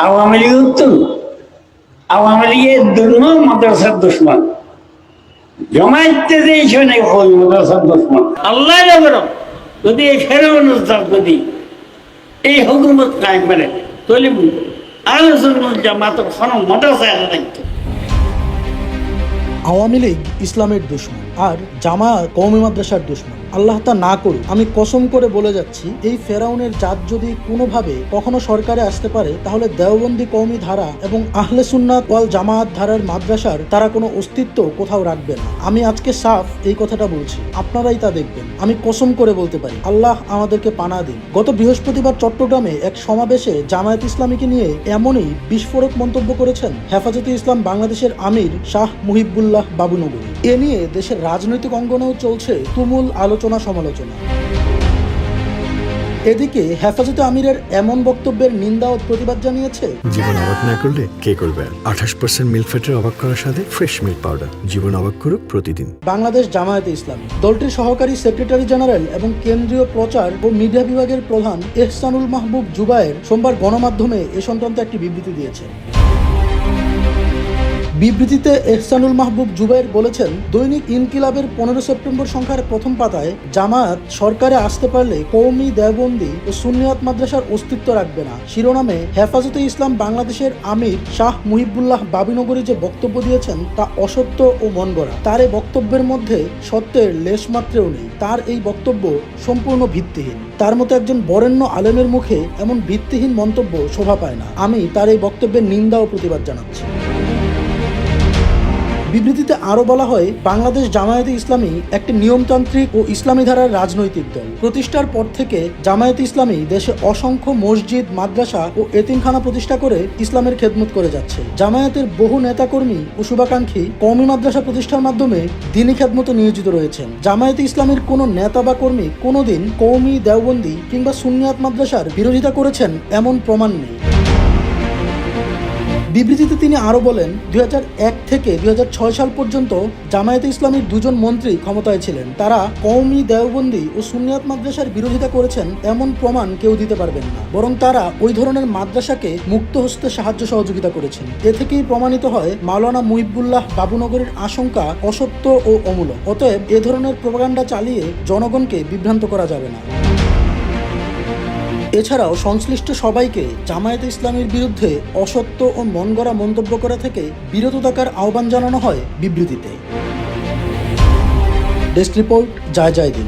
আওয়ামী লীগ উত্তর আওয়ামী লীগের দুর্মন মাদ্রাসার দুশ্মন জমাইতে দিয়েছে নাকি ওই মাদ্রাসার দুশ্মন আল্লাহ বরং যদি এই ফেরাউন যদি এই হুকুমত কায়েম করে তাহলে আলোচনা জামাত কোনো মাদ্রাসা থাকতো। আওয়ামী লীগ ইসলামের দুশমন আর জামায়াত কওমি মাদ্রাসার দুশমন। আল্লাহ তা না করুক। আমি কসম করে বলে যাচ্ছি, এই ফেরাউনের জাত যদি কোনোভাবে কখনো সরকারে আসতে পারে তাহলে দেওবন্দি কওমি ধারা এবং আহলে সুন্নাত ওয়াল জামায়াত ধারার মাদ্রাসার তারা কোনো অস্তিত্ব কোথাও রাখবে না। আমি আজকে সাফ এই কথাটা বলছি, আপনারাই তা দেখবেন। আমি কসম করে বলতে পারি, আল্লাহ আমাদেরকে পানা দিন। গত বৃহস্পতিবার চট্টগ্রামে এক সমাবেশে জামায়াত ইসলামীকে নিয়ে এমনই বিস্ফোরক মন্তব্য করেছেন হেফাজতে ইসলাম বাংলাদেশের আমির শাহ মুহিবুল্লাহ বাবুনগরী। এ নিয়ে দেশের রাজনৈতিক অঙ্গনেও চলছে তুমুল আলোচনা সমালোচনা। এদিকে হেফাজতে আমিরের এমন বক্তব্যের নিন্দা ও প্রতিবাদ জানিয়েছে জীবন অবাক না করলে কে করবে। 28% মিল্ক ফ্যাটের অবাক করার সাথে ফ্রেশ মিল্ক পাউডার। জীবন অবাক করুক প্রতিদিন। বাংলাদেশ জামায়াতে ইসলামী দলটির সহকারী সেক্রেটারি জেনারেল এবং কেন্দ্রীয় প্রচার ও মিডিয়া বিভাগের প্রধান এহসানুল মাহবুব জুবায়ের সোমবার গণমাধ্যমে এ সংক্রান্ত একটি বিবৃতি দিয়েছেন। বিবৃতিতে এহসানুল মাহবুব জুবায়ের বলেছেন, দৈনিক ইনকিলাবের 15 সেপ্টেম্বর সংখ্যার প্রথম পাতায় জামায়াত সরকারে আসতে পারলে কওমি দেওবন্দি ও সুন্নিয়াত মাদ্রাসার অস্তিত্ব রাখবে না শিরোনামে হেফাজতে ইসলাম বাংলাদেশের আমির শাহ মুহিবুল্লাহ বাবুনগরী যে বক্তব্য দিয়েছেন তা অসত্য ও মনগড়া। তার এই বক্তব্যের মধ্যে সত্যের লেশমাত্রেও নেই। তার এই বক্তব্য সম্পূর্ণ ভিত্তিহীন। তার মতো একজন বরেণ্য আলেমের মুখে এমন ভিত্তিহীন মন্তব্য শোভা পায় না। আমি তার এই বক্তব্যের নিন্দা ও প্রতিবাদ জানাচ্ছি। বিবৃতিতে আরো বলা হয়, বাংলাদেশ জামায়াতে ইসলামী একটি নিয়মতান্ত্রিক ও ইসলামী ধারার রাজনৈতিক দল। প্রতিষ্ঠার পর থেকে জামায়াতে ইসলামী দেশে অসংখ্য মসজিদ, মাদ্রাসা ও এতিমখানা প্রতিষ্ঠা করে ইসলামের খেদমত করে যাচ্ছে। জামায়াতের বহু নেতাকর্মী ও শুভাকাঙ্ক্ষী কওমি মাদ্রাসা প্রতিষ্ঠার মাধ্যমে দ্বীনি খেদমতে নিয়োজিত রয়েছেন। জামায়াতে ইসলামীর কোনো নেতা বা কর্মী কোনোদিন কওমি দেওবন্দি কিংবা সুন্নিয়াত মাদ্রাসার বিরোধিতা করেছেন এমন প্রমাণ নেই। বিবৃতিতে তিনি আরো বলেন, 2001 থেকে 2006 সাল পর্যন্ত জামায়াতে ইসলামীর দুজন মন্ত্রী ক্ষমতায় ছিলেন। তারা কওমি দেওবন্দি ও সুন্নিয়াত মাদ্রাসার বিরোধিতা করেছেন এমন প্রমাণ কেউ দিতে পারবেন না, বরং তারা ওই ধরনের মাদ্রাসাকে মুক্ত হস্তে সাহায্য সহযোগিতা করেছেন। এ থেকেই প্রমাণিত হয় মাওলানা মুহিবুল্লাহ বাবুনগরীর আশঙ্কা অসত্য ও অমূলক। অতএব এ ধরনের প্রোপাগান্ডা চালিয়ে জনগণকে বিভ্রান্ত করা যাবে না। এছাড়াও সংশ্লিষ্ট সবাইকে জামায়াতে ইসলামীর বিরুদ্ধে অসত্য ও মনগড়া মন্তব্য করা থেকে বিরত থাকার আহ্বান জানানো হয় বিবৃতিতে। ডেস্ক রিপোর্ট, জয় জয় দিন।